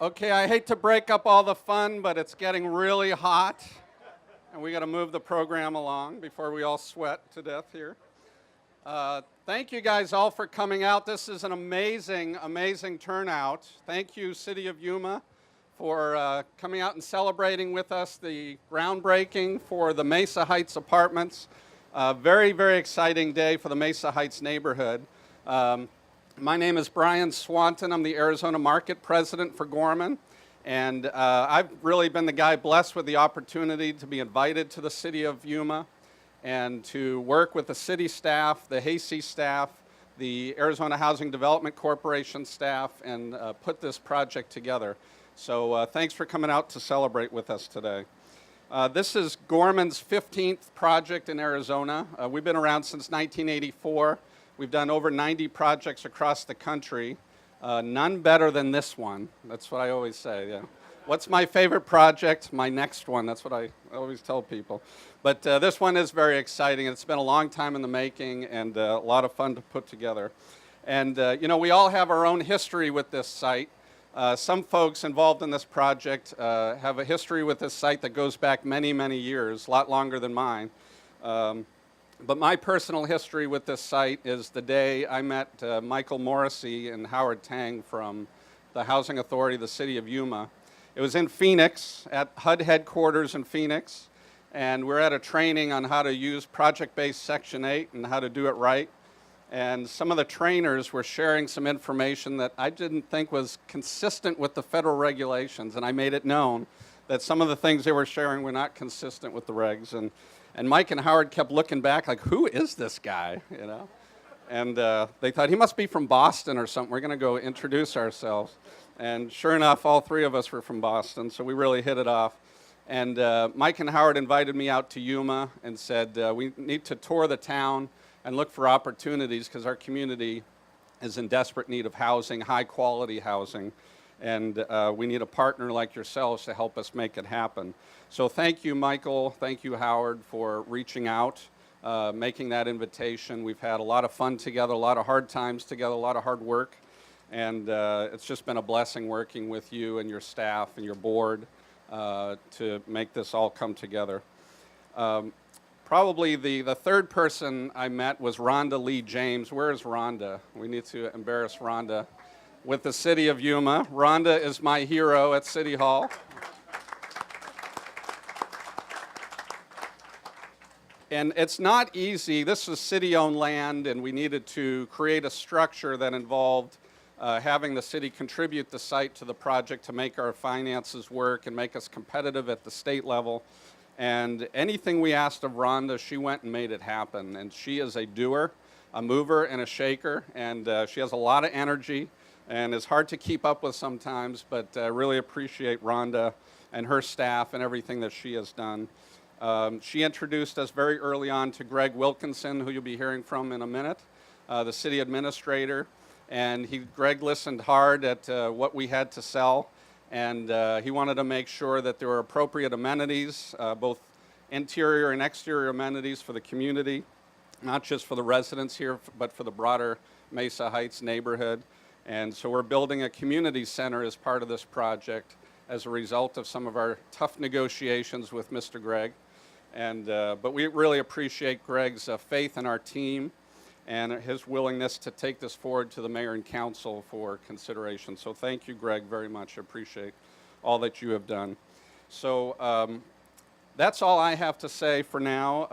Okay, I hate to break up all the fun, but it's getting really hot, and we got to move the program along before we all sweat to death here. Thank you guys all for coming out. This is an amazing, amazing turnout. Thank you, City of Yuma, for coming out and celebrating with us the groundbreaking for the Mesa Heights apartments. Very, very exciting day for the Mesa Heights neighborhood. My name is Brian Swanton. I'm the Arizona Market President for Gorman. And I've really been the guy blessed with the opportunity to be invited to the City of Yuma and to work with the city staff, the Hayseed staff, the Arizona Housing Development Corporation staff, and put this project together. So thanks for coming out to celebrate with us today. This is Gorman's 15th project in Arizona. We've been around since 1984. We've done over 90 projects across the country. None better than this one. That's what I always say, yeah. What's my favorite project? My next one. That's what I always tell people. But this one is very exciting. It's been a long time in the making and a lot of fun to put together. And, you know, we all have our own history with this site. Some folks involved in this project have a history with this site that goes back many, many years, a lot longer than mine. But my personal history with this site is the day I met Michael Morrissey and Howard Tang from the Housing Authority of the City of Yuma. It was in Phoenix, at HUD headquarters in Phoenix, and we're at a training on how to use project-based Section 8 and how to do it right. And some of the trainers were sharing some information that I didn't think was consistent with the federal regulations, and I made it known that some of the things they were sharing were not consistent with the regs. And Mike and Howard kept looking back like, who is this guy, you know? And they thought, he must be from Boston or something. We're going to go introduce ourselves. And sure enough, all three of us were from Boston, so we really hit it off. And Mike and Howard invited me out to Yuma and said, we need to tour the town and look for opportunities because our community is in desperate need of housing, high-quality housing. And we need a partner like yourselves to help us make it happen. So thank you, Michael. Thank you, Howard, for reaching out, making that invitation. We've had a lot of fun together, a lot of hard times together, a lot of hard work. And it's just been a blessing working with you and your staff and your board to make this all come together. Probably the third person I met was Rhonda Lee James. Where is Rhonda? We need to embarrass Rhonda. With the City of Yuma. Rhonda is my hero at City Hall. And it's not easy. This is city-owned land, and we needed to create a structure that involved having the city contribute the site to the project to make our finances work and make us competitive at the state level. And anything we asked of Rhonda, she went and made it happen. And she is a doer, a mover, and a shaker, and she has a lot of energy. And it's hard to keep up with sometimes, but I really appreciate Rhonda and her staff and everything that she has done. She introduced us very early on to Greg Wilkinson, who you'll be hearing from in a minute, the city administrator. And Greg listened hard at what we had to sell, and he wanted to make sure that there were appropriate amenities, both interior and exterior amenities for the community, not just for the residents here, but for the broader Mesa Heights neighborhood. And so we're building a community center as part of this project as a result of some of our tough negotiations with Mr. Greg. And, but we really appreciate Greg's faith in our team and his willingness to take this forward to the mayor and council for consideration. So thank you, Greg, very much. I appreciate all that you have done. So that's all I have to say for now.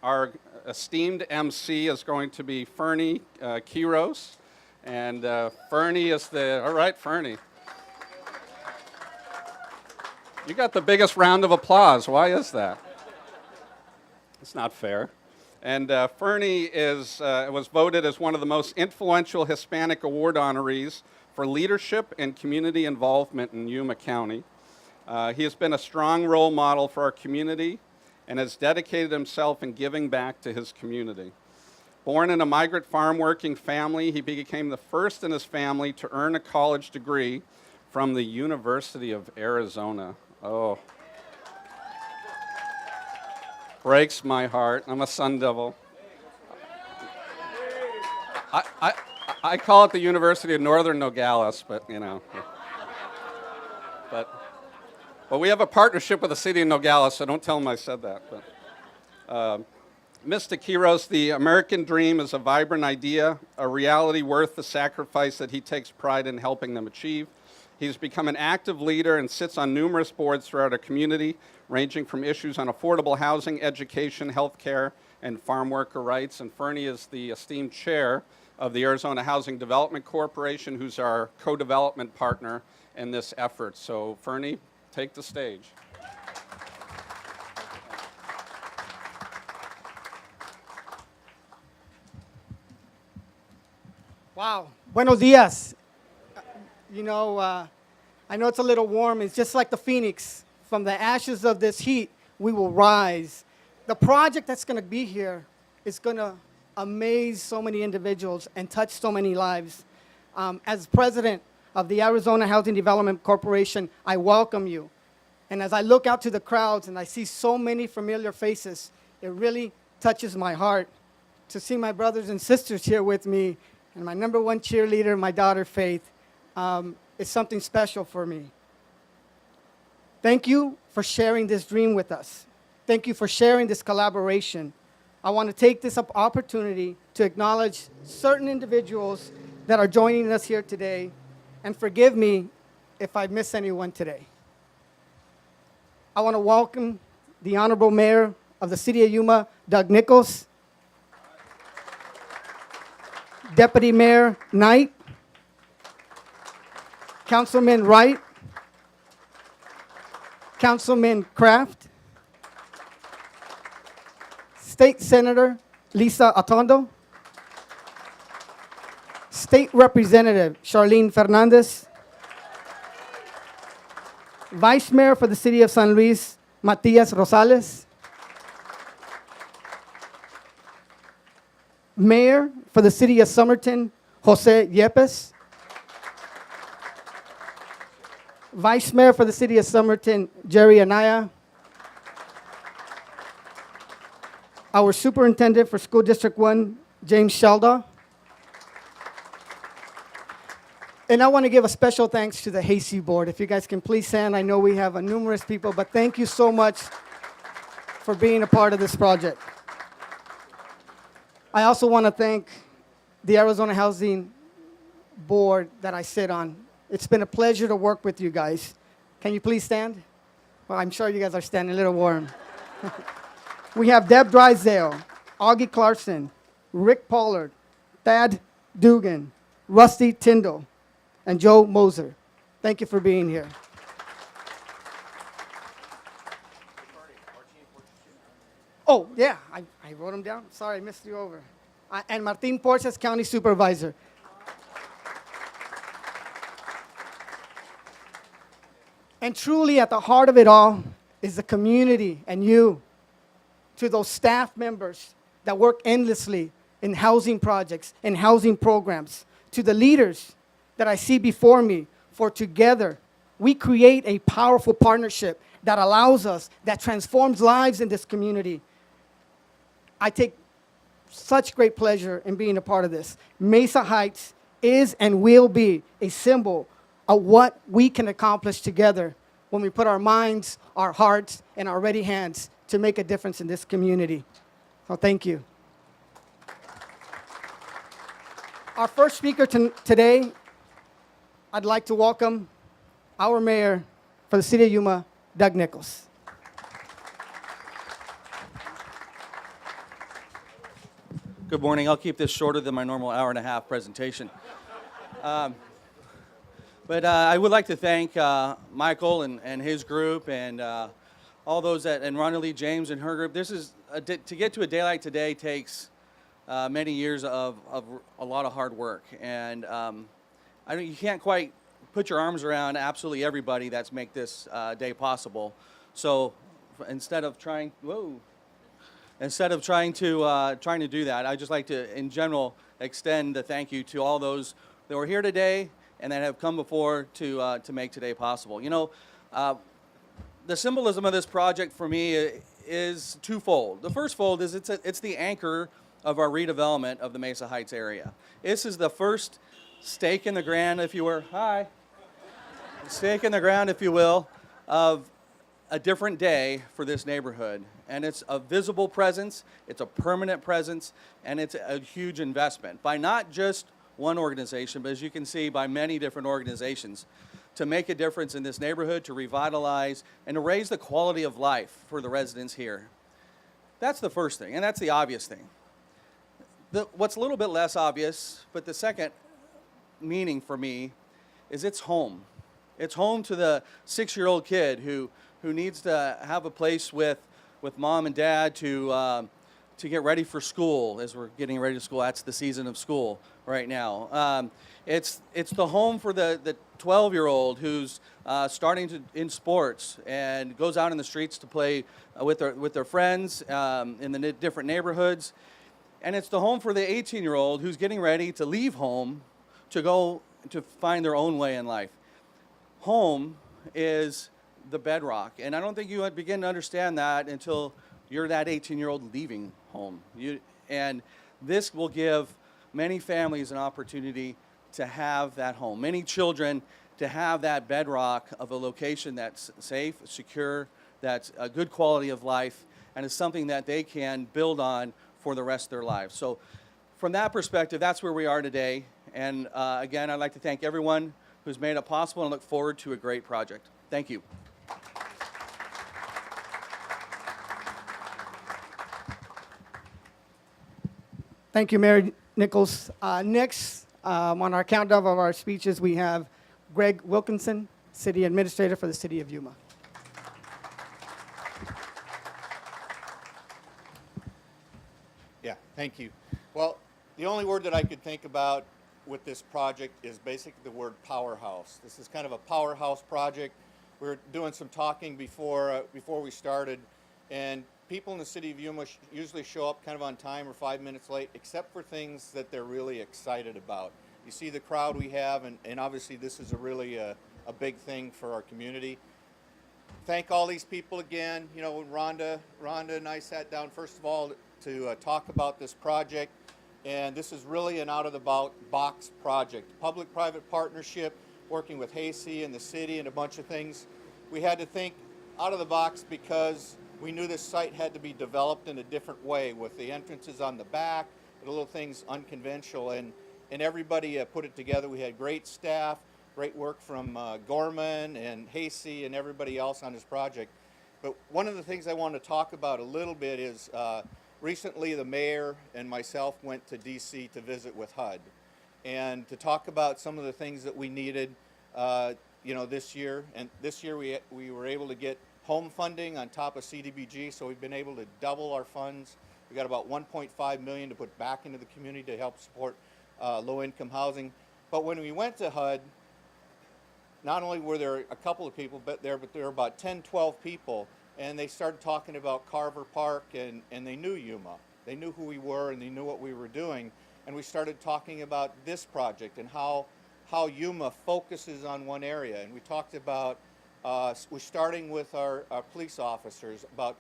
Our esteemed MC is going to be Fernie Quiros. And Fernie is all right, Fernie. You got the biggest round of applause. Why is that? It's not fair. And Fernie was voted as one of the most influential Hispanic award honorees for leadership and community involvement in Yuma County. He has been a strong role model for our community and has dedicated himself in giving back to his community. Born in a migrant farm working family, he became the first in his family to earn a college degree from the University of Arizona. Oh. Breaks my heart. I'm a Sun Devil. I call it the University of Northern Nogales, but you know. But we have a partnership with the city of Nogales, so don't tell them I said that. Mr. Quiros, the American dream is a vibrant idea, a reality worth the sacrifice that he takes pride in helping them achieve. He's become an active leader and sits on numerous boards throughout our community, ranging from issues on affordable housing, education, healthcare, and farm worker rights. And Fernie is the esteemed chair of the Arizona Housing Development Corporation, who's our co-development partner in this effort. So Fernie, take the stage. Wow. Buenos dias. I know it's a little warm. It's just like the phoenix. From the ashes of this heat, we will rise. The project that's going to be here is going to amaze so many individuals and touch so many lives. As president of the Arizona Housing Development Corporation, I welcome you. And as I look out to the crowds and I see so many familiar faces, it really touches my heart to see my brothers and sisters here with me and my number one cheerleader, my daughter, Faith. It's something special for me. Thank you for sharing this dream with us. Thank you for sharing this collaboration. I want to take this opportunity to acknowledge certain individuals that are joining us here today, and forgive me if I miss anyone today. I want to welcome the Honorable Mayor of the City of Yuma, Doug Nichols, Deputy Mayor Knight, Councilman Wright, Councilman Kraft, State Senator Lisa Atondo, State Representative Charlene Fernandez, Vice Mayor for the City of San Luis, Matias Rosales, Mayor for the City of Somerton, Jose Yepes, Vice Mayor for the City of Somerton, Jerry Anaya, our Superintendent for School District 1, James Shelda. And I want to give a special thanks to the Hasty Board. If you guys can please stand, I know we have numerous people, but thank you so much for being a part of this project. I also want to thank the Arizona Housing Board that I sit on. It's been a pleasure to work with you guys. Can you please stand? Well, I'm sure you guys are standing a little warm. We have Deb Drysdale, Augie Clarkson, Rick Pollard, Thad Dugan, Rusty Tyndall, and Joe Moser. Thank you for being here. Oh, yeah, I wrote them down. Sorry, I missed you over. And Martin Porches, County Supervisor. And truly, at the heart of it all is the community and you, to those staff members that work endlessly in housing projects and housing programs, to the leaders that I see before me, for together we create a powerful partnership that allows us, that transforms lives in this community. I take such great pleasure in being a part of this. Mesa Heights is and will be a symbol of what we can accomplish together when we put our minds, our hearts, and our ready hands to make a difference in this community. So thank you. Our first speaker today, I'd like to welcome our mayor for the City of Yuma, Doug Nichols. Good morning. I'll keep this shorter than my normal hour-and-a-half presentation. But I would like to thank Michael and his group and all those and Ronnie Lee James and her group. This is to get to a day like today takes many years of a lot of hard work, and you can't quite put your arms around absolutely everybody that's make this day possible. So instead of trying to do that, I'd just like to, in general, extend a thank you to all those that were here today and that have come before to make today possible. You know, the symbolism of this project for me is twofold. The first fold is it's the anchor of our redevelopment of the Mesa Heights area. This is the first stake in the ground, if you were. Hi. stake in the ground, if you will, of a different day for this neighborhood. And it's a visible presence, it's a permanent presence, and it's a huge investment by not just one organization, but as you can see, by many different organizations to make a difference in this neighborhood, to revitalize, and to raise the quality of life for the residents here. That's the first thing, and that's the obvious thing. What's a little bit less obvious, but the second meaning for me, is it's home. It's home to the 6-year-old kid who needs to have a place with mom and dad to get ready for school as we're getting ready to school. That's the season of school right now. It's the home for the 12-year-old who's starting in sports and goes out in the streets to play with their friends in the different neighborhoods. And it's the home for the 18-year-old who's getting ready to leave home to go to find their own way in life. Home is the bedrock, and I don't think you begin to understand that until you're that 18-year-old leaving home. And this will give many families an opportunity to have that home. Many children to have that bedrock of a location that's safe, secure, that's a good quality of life, and is something that they can build on for the rest of their lives. So from that perspective, that's where we are today. And again, I'd like to thank everyone who's made it possible and look forward to a great project. Thank you. Thank you, Mayor Nichols. Next, on our countdown of our speeches, we have Greg Wilkinson, City Administrator for the City of Yuma. Yeah, thank you. Well, the only word that I could think about with this project is basically the word powerhouse. This is kind of a powerhouse project. We were doing some talking before we started, and people in the city of Yuma usually show up kind of on time or 5 minutes late, except for things that they're really excited about. You see the crowd we have, and obviously this is a really a big thing for our community. Thank all these people again. You know, when Rhonda and I sat down, first of all, to talk about this project, and this is really an out-of-the-box project. Public-private partnership, working with Hasey and the city and a bunch of things. We had to think out of the box because we knew this site had to be developed in a different way with the entrances on the back, the little things unconventional, and everybody put it together. We had great staff, great work from Gorman and Hasey and everybody else on this project. But one of the things I want to talk about a little bit is recently the mayor and myself went to DC to visit with HUD and to talk about some of the things that we needed this year. And this year we were able to get home funding on top of CDBG, so we've been able to double our funds. We got about $1.5 million to put back into the community to help support low-income housing. But when we went to HUD, not only were there a couple of people but there were about 10, 12 people, and they started talking about Carver Park, and they knew Yuma. They knew who we were, and they knew what we were doing. And we started talking about this project and how Yuma focuses on one area. And we talked about, we're starting with our police officers, about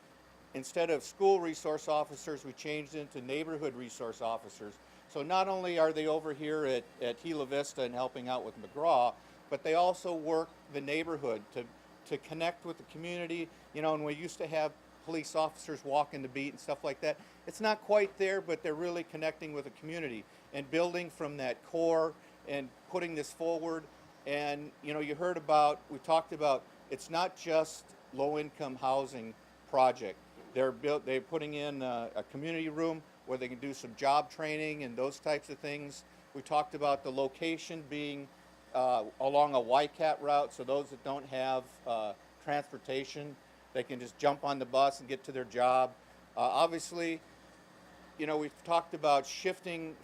instead of school resource officers, we changed into neighborhood resource officers. So not only are they over here at Gila Vista and helping out with McGraw, but they also work the neighborhood to connect with the community. You know, and we used to have police officers walking the beat and stuff like that. It's not quite there, but they're really connecting with the community and building from that core and putting this forward. And, you know, we talked about, it's not just low-income housing project. They're putting in a community room where they can do some job training and those types of things. We talked about the location being along a YCAT route, so those that don't have transportation, they can just jump on the bus and get to their job. Obviously, you know, we've talked about shifting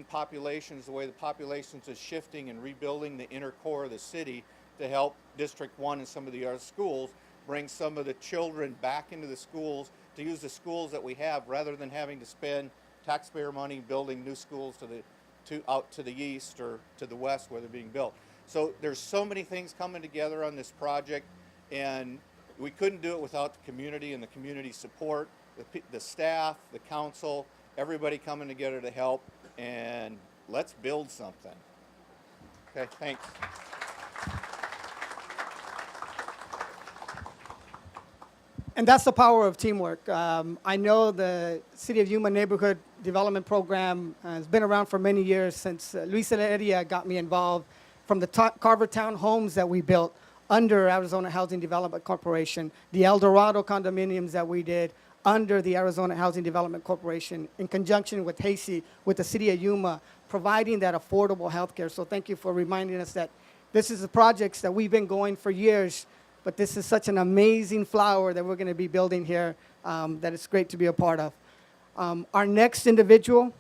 populations, the way the populations is shifting and rebuilding the inner core of the city to help District 1 and some of the other schools bring some of the children back into the schools to use the schools that we have rather than having to spend taxpayer money building new schools out to the east or to the west where they're being built. So there's so many things coming together on this project, and we couldn't do it without the community and the community support, the staff, the council, everybody coming together to help, and let's build something. Okay, thanks. And that's the power of teamwork. I know the City of Yuma Neighborhood Development Program has been around for many years since Luis Heredia got me involved from the Carver Town homes that we built under Arizona Housing Development Corporation, the El Dorado condominiums that we did under the Arizona Housing Development Corporation in conjunction with Hasey, with the City of Yuma, providing that affordable health care. So thank you for reminding us that this is the projects that we've been going for years, but this is such an amazing flower that we're going to be building here that it's great to be a part of. Our next individual,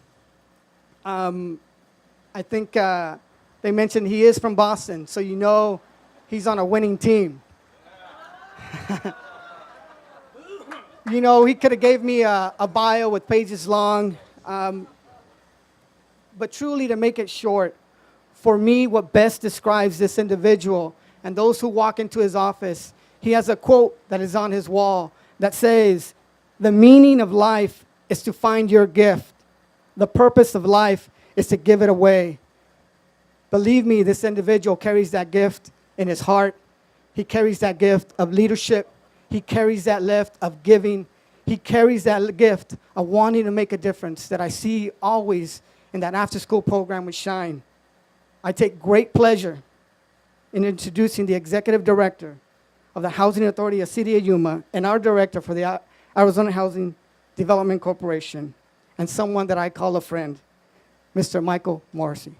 I think they mentioned he is from Boston, so you know he's on a winning team. You know, he could have gave me a bio with pages long, but truly to make it short, for me, what best describes this individual and those who walk into his office, he has a quote that is on his wall that says, "The meaning of life is to find your gift. The purpose of life is to give it away." Believe me, this individual carries that gift in his heart. He carries that gift of leadership. He carries that gift of giving. He carries that gift of wanting to make a difference that I see always in that after-school program with Shine. I take great pleasure in introducing the Executive Director of the Housing Authority of City of Yuma and our Director for the Arizona Housing Development Corporation, and someone that I call a friend, Mr. Michael Morrissey.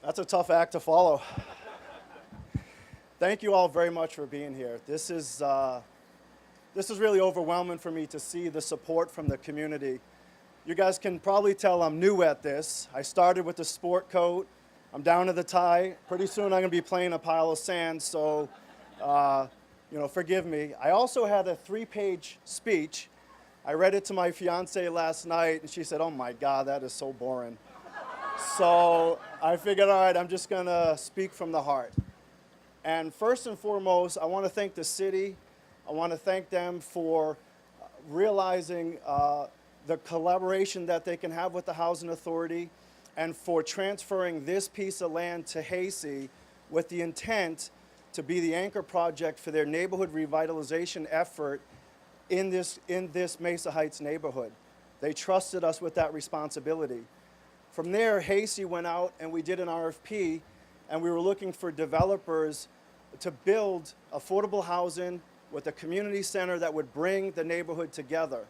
That's a tough act to follow. Thank you all very much for being here. This is really overwhelming for me to see the support from the community. You guys can probably tell I'm new at this. I started with the sport coat. I'm down to the tie. Pretty soon I'm going to be playing a pile of sand, so forgive me. I also had a 3-page speech. I read it to my fiance last night, and she said, "Oh my God, that is so boring." So I figured, all right, I'm just going to speak from the heart. And first and foremost, I want to thank the city. I want to thank them for realizing the collaboration that they can have with the Housing Authority and for transferring this piece of land to Hasey with the intent to be the anchor project for their neighborhood revitalization effort in this Mesa Heights neighborhood. They trusted us with that responsibility. From there, Hasey went out and we did an RFP, and we were looking for developers to build affordable housing with a community center that would bring the neighborhood together.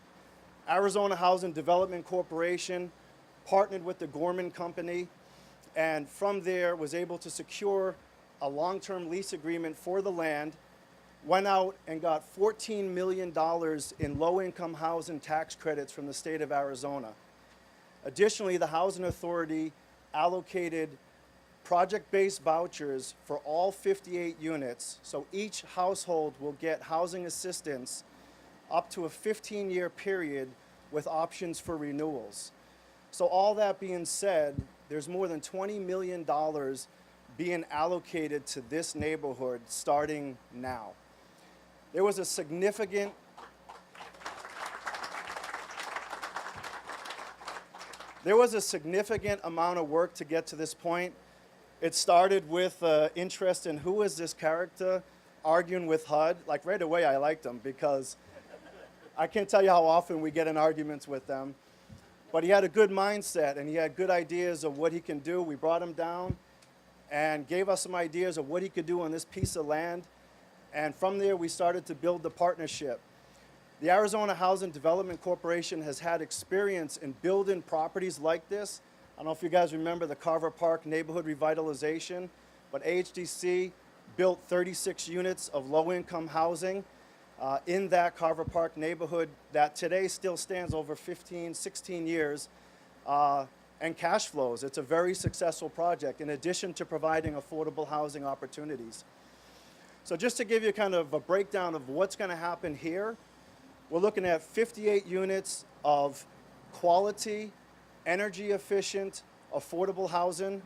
Arizona Housing Development Corporation partnered with the Gorman Company, and from there was able to secure a long-term lease agreement for the land, went out and got $14 million in low-income housing tax credits from the state of Arizona. Additionally, the Housing Authority allocated project-based vouchers for all 58 units, so each household will get housing assistance up to a 15-year period with options for renewals. So all that being said, there's more than $20 million being allocated to this neighborhood starting now. There was a significant amount of work to get to this point. It started with interest in who is this character arguing with HUD. Like right away I liked him because I can't tell you how often we get in arguments with them. But he had a good mindset and he had good ideas of what he can do. We brought him down and gave us some ideas of what he could do on this piece of land. And from there we started to build the partnership. The Arizona Housing Development Corporation has had experience in building properties like this. I don't know if you guys remember the Carver Park neighborhood revitalization, but AHDC built 36 units of low-income housing in that Carver Park neighborhood that today still stands over 15, 16 years and cash flows. It's a very successful project in addition to providing affordable housing opportunities. So just to give you kind of a breakdown of what's going to happen here, we're looking at 58 units of quality, energy efficient, affordable housing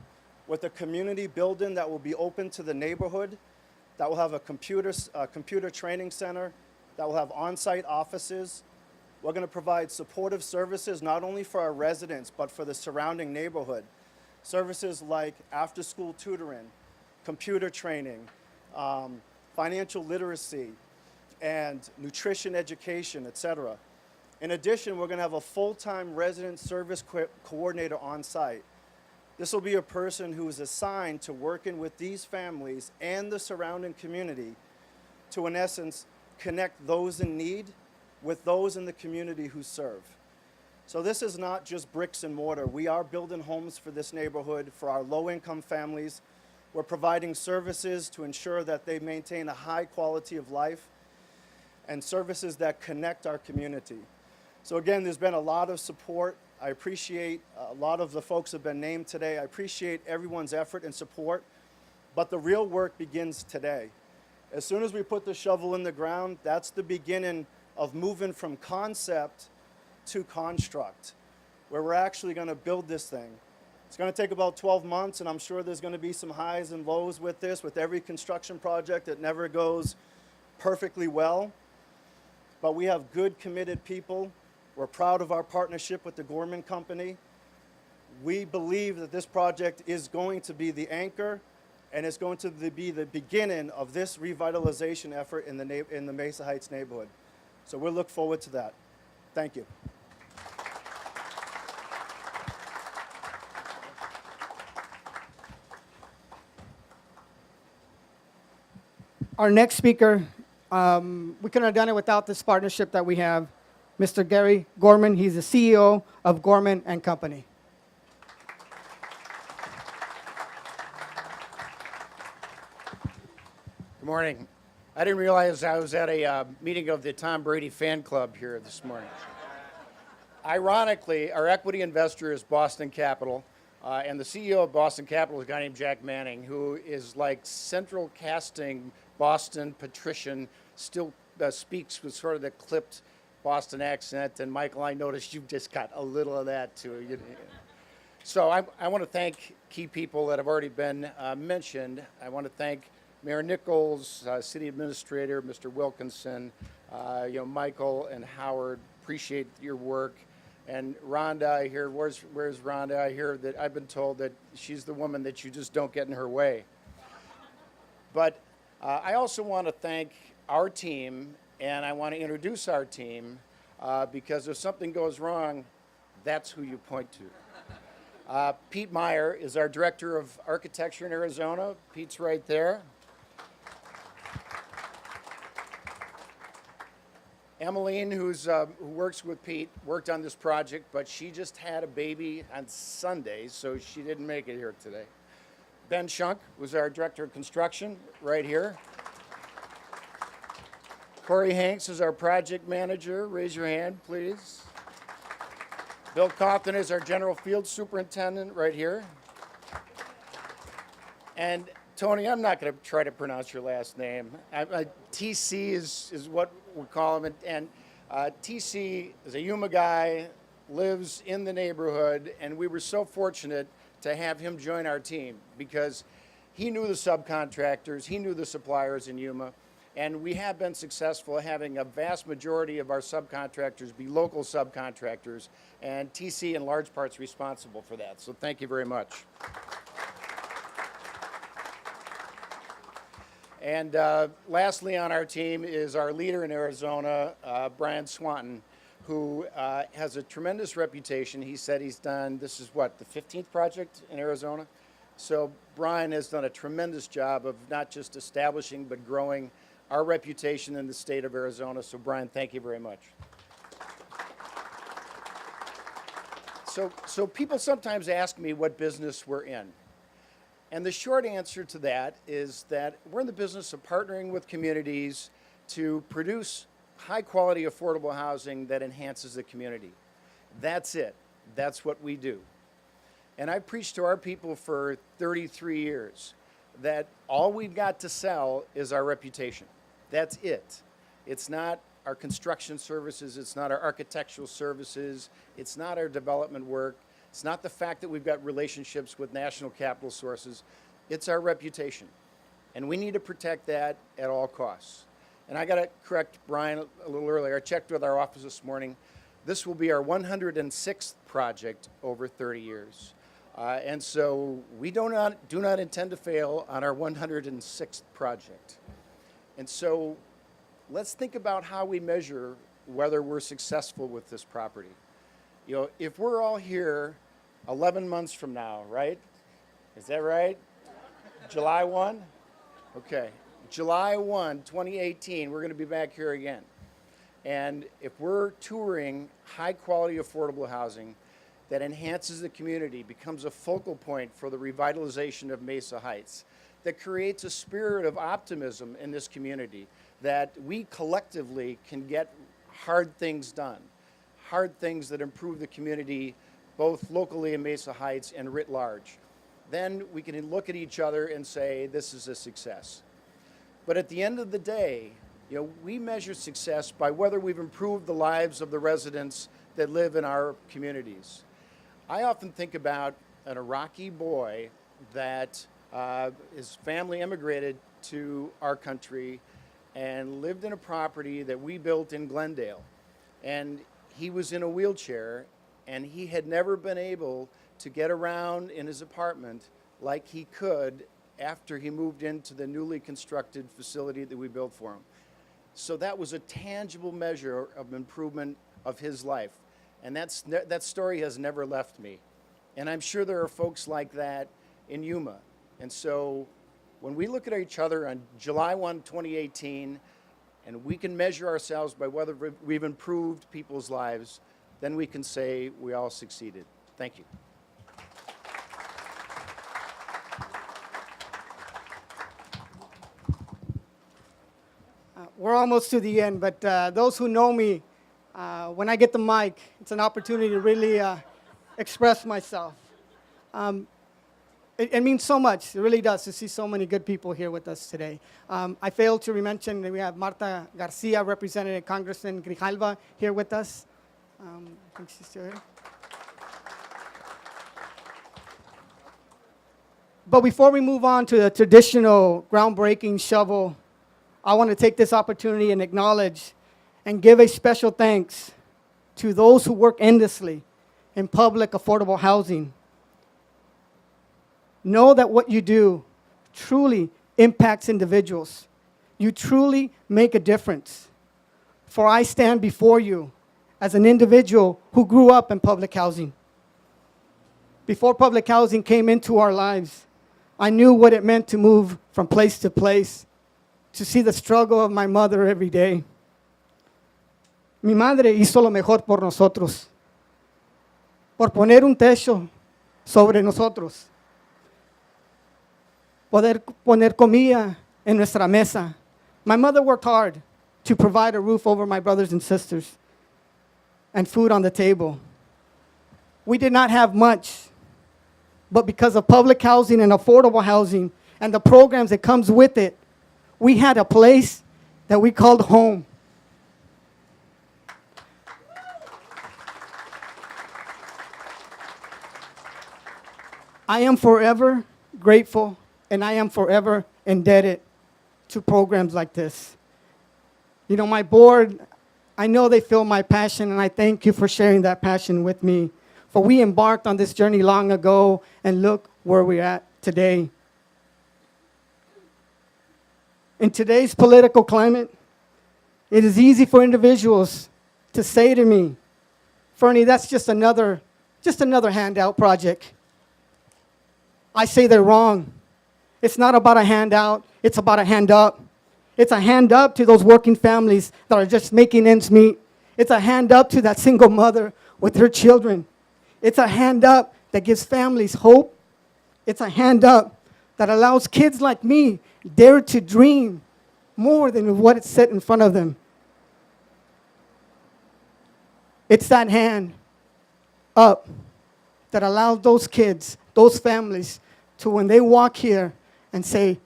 with a community building that will be open to the neighborhood, that will have a computer training center, that will have on-site offices. We're going to provide supportive services not only for our residents but for the surrounding neighborhood. Services like after-school tutoring, computer training, financial literacy, and nutrition education, etc. In addition, we're going to have a full-time resident service coordinator on site. This will be a person who is assigned to working with these families and the surrounding community to, in essence, connect those in need with those in the community who serve. So this is not just bricks and mortar. We are building homes for this neighborhood, for our low-income families. We're providing services to ensure that they maintain a high quality of life and services that connect our community. So again, there's been a lot of support. I appreciate a lot of the folks have been named today. I appreciate everyone's effort and support, but the real work begins today. As soon as we put the shovel in the ground, that's the beginning of moving from concept to construct, where we're actually going to build this thing. It's going to take about 12 months, and I'm sure there's going to be some highs and lows with this. With every construction project, it never goes perfectly well. But we have good, committed people. We're proud of our partnership with the Gorman Company. We believe that this project is going to be the anchor, and it's going to be the beginning of this revitalization effort in the Mesa Heights neighborhood. So we look forward to that. Thank you. Our next speaker, we couldn't have done it without this partnership that we have. Mr. Gary Gorman, he's the CEO of Gorman and Company. Good morning. I didn't realize I was at a meeting of the Tom Brady fan club here this morning. Ironically, our equity investor is Boston Capital, and the CEO of Boston Capital is a guy named Jack Manning, who is like central casting Boston patrician, still speaks with sort of the clipped Boston accent. And Michael, I noticed you've just got a little of that too. So I want to thank key people that have already been mentioned. I want to thank Mayor Nichols, City Administrator, Mr. Wilkinson, Michael and Howard. Appreciate your work. And Rhonda, I hear, where's Rhonda? I hear that I've been told that she's the woman that you just don't get in her way. But I also want to thank our team, and I want to introduce our team, because if something goes wrong, that's who you point to. Pete Meyer is our Director of Architecture in Arizona. Pete's right there. Emmeline, who works with Pete, worked on this project, but she just had a baby on Sunday, so she didn't make it here today. Ben Shunk was our Director of Construction, right here. Corey Hanks is our Project Manager. Raise your hand, please. Bill Compton is our General Field Superintendent, right here. And Tony, I'm not going to try to pronounce your last name. TC is what we call him. And TC is a Yuma guy, lives in the neighborhood, and we were so fortunate to have him join our team because he knew the subcontractors, he knew the suppliers in Yuma, and we have been successful having a vast majority of our subcontractors be local subcontractors, and TC in large part is responsible for that. So thank you very much. And lastly on our team is our leader in Arizona, Brian Swanton, who has a tremendous reputation. He said he's done, this is what, the 15th project in Arizona? So Brian has done a tremendous job of not just establishing but growing our reputation in the state of Arizona. So Brian, thank you very much. So people sometimes ask me what business we're in. And the short answer to that is that we're in the business of partnering with communities to produce high-quality, affordable housing that enhances the community. That's it. That's what we do. And I've preached to our people for 33 years that all we've got to sell is our reputation. That's it. It's not our construction services. It's not our architectural services. It's not our development work. It's not the fact that we've got relationships with national capital sources. It's our reputation. And we need to protect that at all costs. And I got to correct Brian a little earlier. I checked with our office this morning. This will be our 106th project over 30 years. And so we do not intend to fail on our 106th project. And so let's think about how we measure whether we're successful with this property. You know, if we're all here 11 months from now, right? Is that right? July 1? Okay. July 1, 2018, we're going to be back here again. And if we're touring high quality affordable housing that enhances the community, becomes a focal point for the revitalization of Mesa Heights, that creates a spirit of optimism in this community, that we collectively can get hard things done, hard things that improve the community both locally in Mesa Heights and writ large, then we can look at each other and say this is a success. But at the end of the day, you know, we measure success by whether we've improved the lives of the residents that live in our communities. I often think about an Iraqi boy that his family immigrated to our country and lived in a property that we built in Glendale. And he was in a wheelchair, and he had never been able to get around in his apartment like he could after he moved into the newly constructed facility that we built for him. So that was a tangible measure of improvement of his life. And that story has never left me. And I'm sure there are folks like that in Yuma. And so when we look at each other on July 1, 2018, and we can measure ourselves by whether we've improved people's lives, then we can say we all succeeded. Thank you. We're almost to the end, but those who know me, when I get the mic, it's an opportunity to really express myself. It means so much, it really does, to see so many good people here with us today. I failed to mention that we have Marta Garcia, Representative Congressman Grijalva, here with us. I think she's still here. But before we move on to the traditional groundbreaking shovel, I want to take this opportunity and acknowledge and give a special thanks to those who work endlessly in public affordable housing. Know that what you do truly impacts individuals. You truly make a difference. For I stand before you as an individual who grew up in public housing. Before public housing came into our lives, I knew what it meant to move from place to place, to see the struggle of my mother every day. Mi madre hizo lo mejor por nosotros, por poner un techo sobre nosotros, poder poner comida en nuestra mesa. My mother worked hard to provide a roof over my brothers and sisters and food on the table. We did not have much, but because of public housing and affordable housing and the programs that comes with it, we had a place that we called home. I am forever grateful, and I am forever indebted to programs like this. You know, my board, I know they feel my passion, and I thank you for sharing that passion with me. For we embarked on this journey long ago, and look where we're at today. In today's political climate, it is easy for individuals to say to me, Fernie, that's just another handout project. I say they're wrong. It's not about a handout, it's about a hand up. It's a hand up to those working families that are just making ends meet. It's a hand up to that single mother with her children. It's a hand up that gives families hope. It's a hand up that allows kids like me dare to dream more than what is set in front of them. It's that hand up that allows those kids, those families, to when they walk here and say,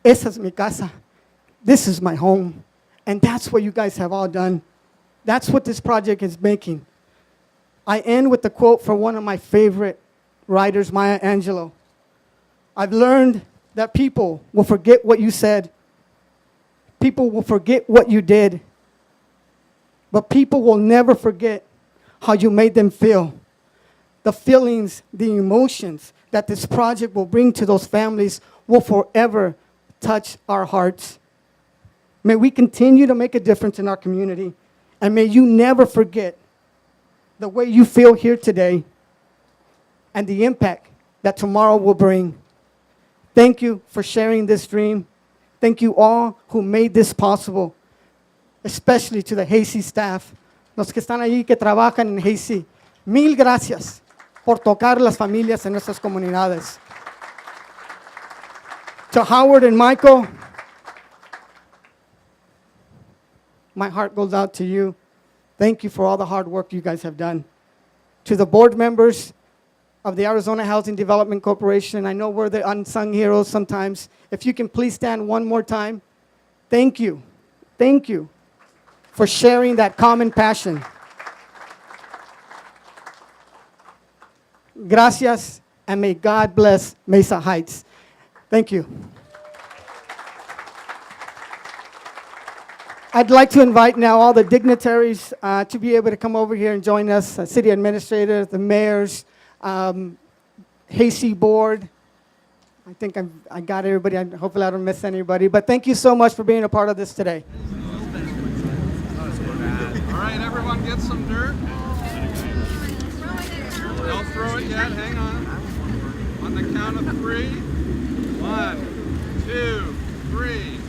esa es mi casa, this is my home. And that's what you guys have all done. That's what this project is making. I end with a quote from one of my favorite writers, Maya Angelou. I've learned that people will forget what you said. People will forget what you did. But people will never forget how you made them feel. the feelings, the emotions that this project will bring to those families will forever touch our hearts. May we continue to make a difference in our community, and may you never forget the way you feel here today and the impact that tomorrow will bring. Thank you for sharing this dream. Thank you all who made this possible, especially to the Hasty staff, los que están ahí que trabajan en Hasty. Mil gracias por tocar las familias en nuestras comunidades. To Howard and Michael, my heart goes out to you. Thank you for all the hard work you guys have done. To the board members of the Arizona Housing Development Corporation, I know we're the unsung heroes sometimes. If you can please stand one more time. Thank you. Thank you for sharing that common passion. Gracias, and may God bless Mesa Heights. Thank you. I'd like to invite now all the dignitaries to be able to come over here and join us, city administrators, the mayors, Hasty board. I think I got everybody. Hopefully I don't miss anybody. But thank you so much for being a part of this today. All right, everyone get some dirt. Don't throw it yet, hang on. On the count of 3. 1, 2, 3.